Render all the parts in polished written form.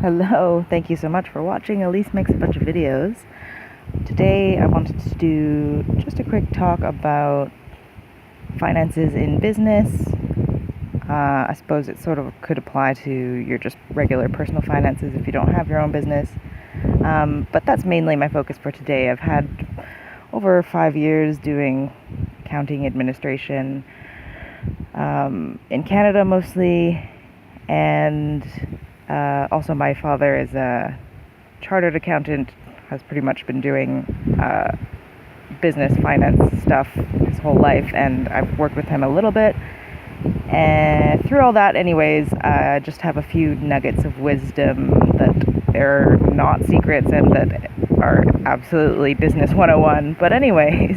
Hello, thank you so much for watching. Elise makes a bunch of videos. Today I wanted to do just a quick talk about finances in business. I suppose it sort of could apply to your just regular personal finances if you don't have your own business. But that's mainly my focus for today. I've had over 5 years doing accounting administration in Canada mostly, and also my father is a chartered accountant, has pretty much been doing business finance stuff his whole life, and I've worked with him a little bit. And through all that, anyways, I just have a few nuggets of wisdom that they're not secrets and that are absolutely business 101. But anyways,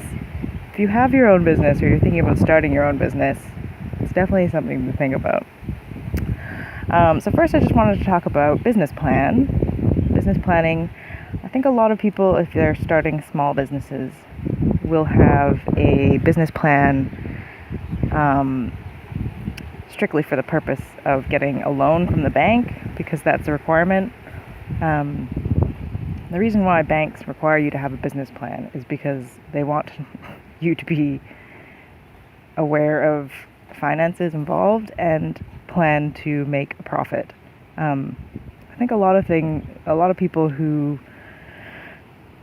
if you have your own business or you're thinking about starting your own business, it's definitely something to think about. So first I just wanted to talk about business planning. I think a lot of people, if they're starting small businesses, will have a business plan strictly for the purpose of getting a loan from the bank, because that's a requirement. The reason why banks require you to have a business plan is because they want you to be aware of finances involved and plan to make a profit. I think a lot of people who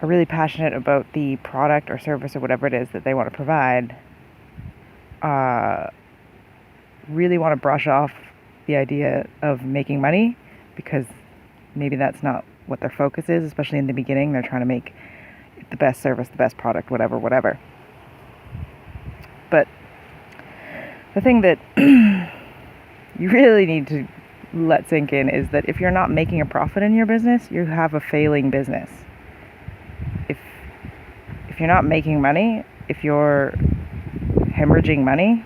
are really passionate about the product or service or whatever it is that they want to provide really want to brush off the idea of making money, because maybe that's not what their focus is, especially in the beginning. They're trying to make the best service, the best product, whatever. But the thing that you really need to let sink in is that if you're not making a profit in your business, you have a failing business. If you're not making money, if you're hemorrhaging money,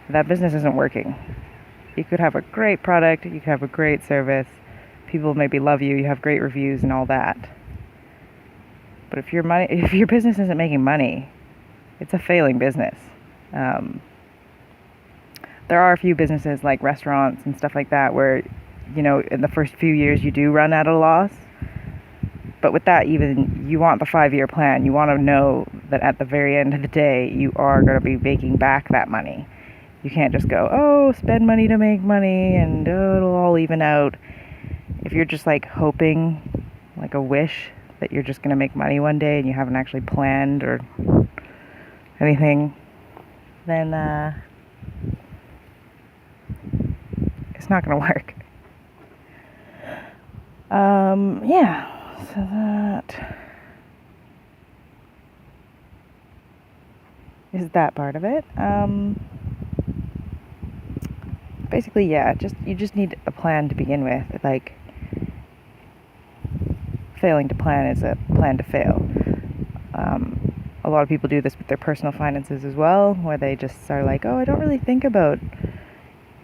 that business isn't working. You could have a great product, you could have a great service, people maybe love you, you have great reviews and all that. But if your business isn't making money, it's a failing business. There are a few businesses like restaurants and stuff like that where, in the first few years you do run at a loss. But with that, even you want the 5-year plan. You want to know that at the very end of the day, you are going to be making back that money. You can't just go, spend money to make money and it'll all even out. If you're just hoping, like a wish, that you're just going to make money one day and you haven't actually planned or anything, then it's not going to work. So that is that part of it. Basically, you just need a plan to begin with. Failing to plan is a plan to fail. A lot of people do this with their personal finances as well, where they just are like, I don't really think about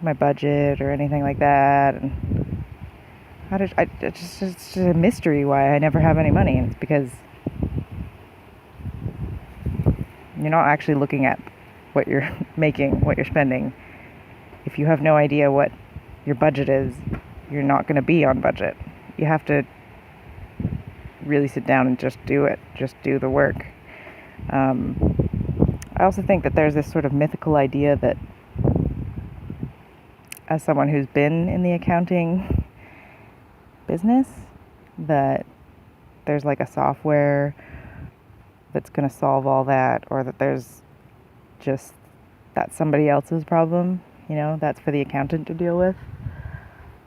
my budget or anything like that, and it's just a mystery why I never have any money. And it's because you're not actually looking at what you're making, what you're spending. If you have no idea what your budget is, you're not going to be on budget. You have to really sit down and just do it. Just do the work. I also think that there's this sort of mythical idea that, as someone who's been in the accounting business, that there's a software that's going to solve all that, or that that's somebody else's problem. That's for the accountant to deal with.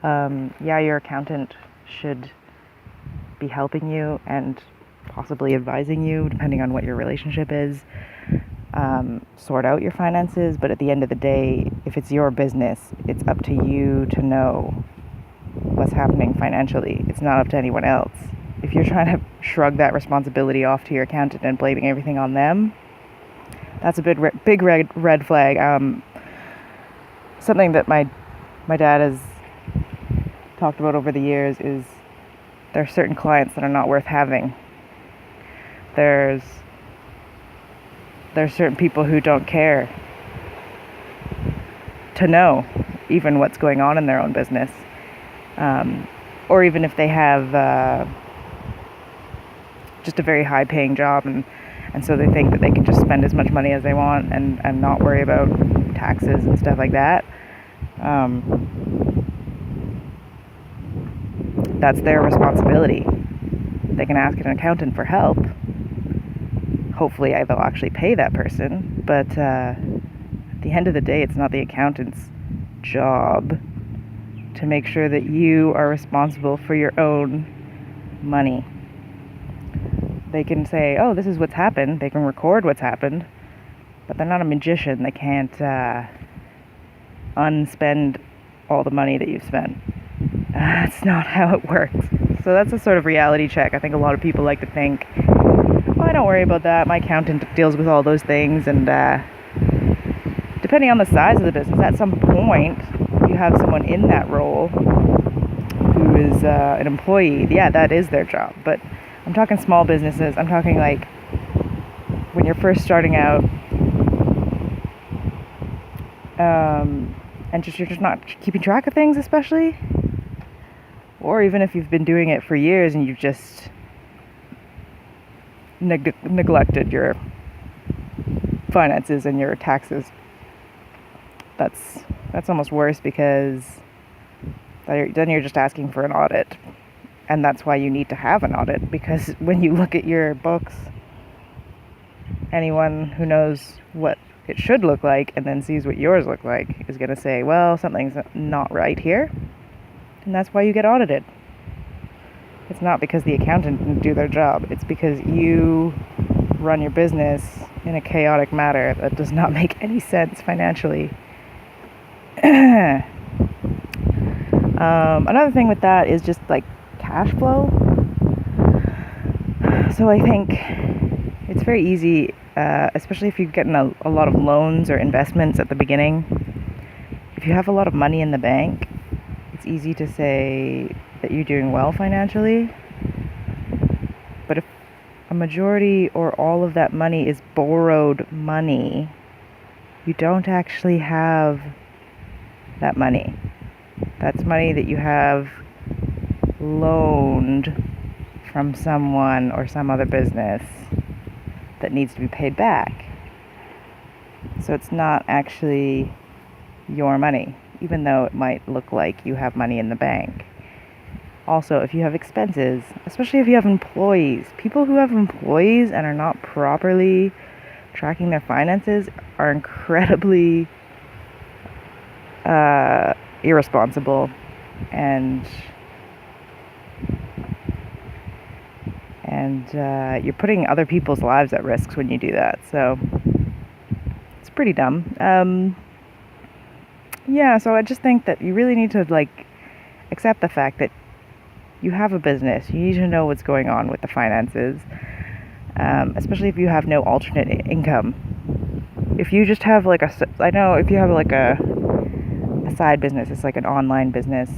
Your accountant should be helping you and possibly advising you, depending on what your relationship is, sort out your finances. But at the end of the day, if it's your business, it's up to you to know what's happening financially. It's not up to anyone else. If you're trying to shrug that responsibility off to your accountant and blaming everything on them, that's a big red flag. Something that my dad has talked about over the years is there are certain clients that are not worth having. There's certain people who don't care to know even what's going on in their own business. or even if they have just a very high paying job, and so they think that they can just spend as much money as they want and not worry about taxes and stuff like that. That's their responsibility. They can ask an accountant for help. Hopefully they'll actually pay that person, but at the end of the day, it's not the accountant's job to make sure that you are responsible for your own money. They can say, oh, this is what's happened. They can record what's happened, but they're not a magician. They can't unspend all the money that you've spent. That's not how it works. So that's a sort of reality check. I think a lot of people like to think, oh, I don't worry about that. My accountant deals with all those things. And depending on the size of the business, at some point, you have someone in that role who is an employee. Yeah, that is their job. But I'm talking small businesses. I'm talking like when you're first starting out, and you're just not keeping track of things, especially, or even if you've been doing it for years and you've just neglected your finances and your taxes. That's almost worse, because then you're just asking for an audit. And that's why you need to have an audit, because when you look at your books, anyone who knows what it should look like and then sees what yours look like is going to say, well, something's not right here. And that's why you get audited. It's not because the accountant didn't do their job. It's because you run your business in a chaotic manner that does not make any sense financially. Another thing with that is just like cash flow. So I think it's very easy, especially if you're getting a lot of loans or investments at the beginning. If you have a lot of money in the bank, it's easy to say that you're doing well financially. But if a majority or all of that money is borrowed money, you don't actually have that money. That's money that you have loaned from someone or some other business that needs to be paid back. So it's not actually your money, even though it might look like you have money in the bank. Also, if you have expenses, especially if you have employees, people who have employees and are not properly tracking their finances are incredibly irresponsible, and you're putting other people's lives at risk when you do that. So it's pretty dumb. So I just think that you really need to accept the fact that you have a business. You need to know what's going on with the finances, especially if you have no alternate income. If you just have if you have a side business, it's like an online business,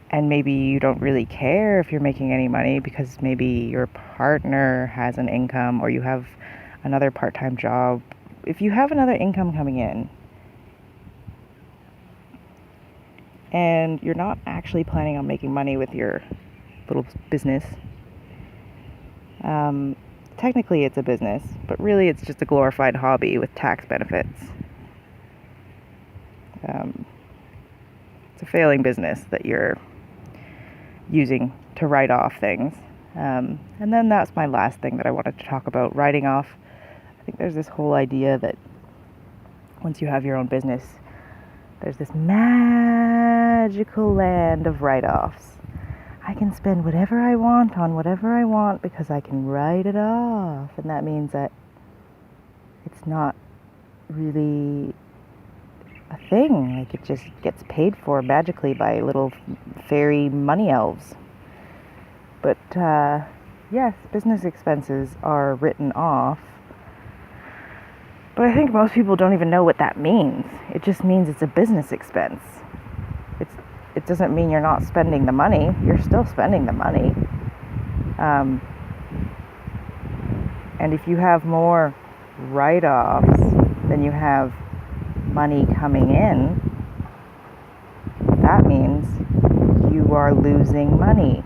and maybe you don't really care if you're making any money because maybe your partner has an income, or you have another part-time job. If you have another income coming in and you're not actually planning on making money with your little business, technically it's a business, but really it's just a glorified hobby with tax benefits. It's a failing business that you're using to write off things. And then that's my last thing that I wanted to talk about, writing off. I think there's this whole idea that once you have your own business, there's this magical land of write-offs. I can spend whatever I want on whatever I want because I can write it off. And that means that it's not really a thing. It just gets paid for magically by little fairy money elves. But yes, business expenses are written off. But I think most people don't even know what that means. It just means it's a business expense. It doesn't mean you're not spending the money. You're still spending the money. And if you have more write-offs than you have money coming in, that means you are losing money.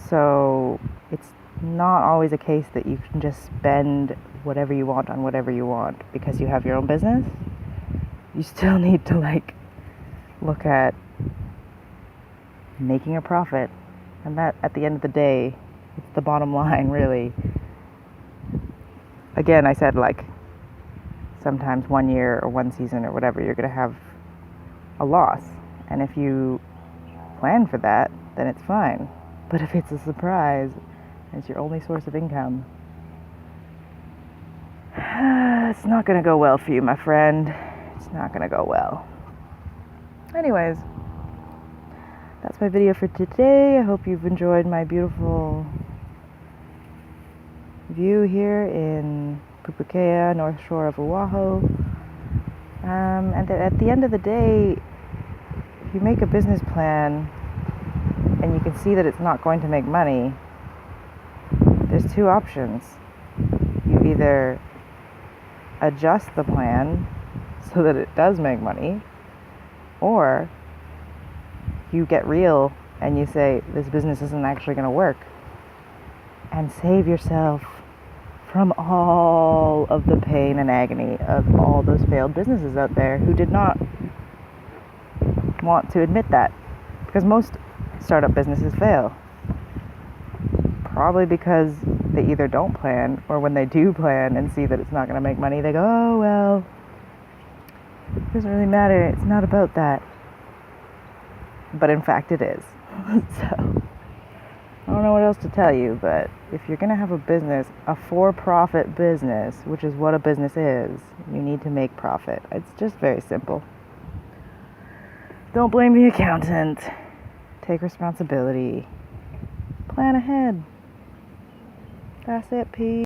So it's not always a case that you can just spend whatever you want on whatever you want because you have your own business. You still need to look at making a profit, and that at the end of the day, it's the bottom line, really. Again, I said sometimes 1 year or one season or whatever, you're going to have a loss, and if you plan for that, then it's fine. But if it's a surprise, it's your only source of income, it's not going to go well for you, my friend. It's not going to go well. Anyways, that's my video for today. I hope you've enjoyed my beautiful view here in Pupukea, North Shore of Oahu. And at the end of the day, if you make a business plan and you can see that it's not going to make money, there's two options. You either adjust the plan so that it does make money, or you get real and you say, this business isn't actually going to work, and save yourself from all of the pain and agony of all those failed businesses out there who did not want to admit that. Because most startup businesses fail. Probably because they either don't plan, or when they do plan and see that it's not going to make money, they go, oh, well, it doesn't really matter. It's not about that. But in fact, it is. So, I don't know what else to tell you, but if you're going to have a business, a for-profit business, which is what a business is, you need to make profit. It's just very simple. Don't blame the accountant. Take responsibility. Plan ahead. That's it, peace.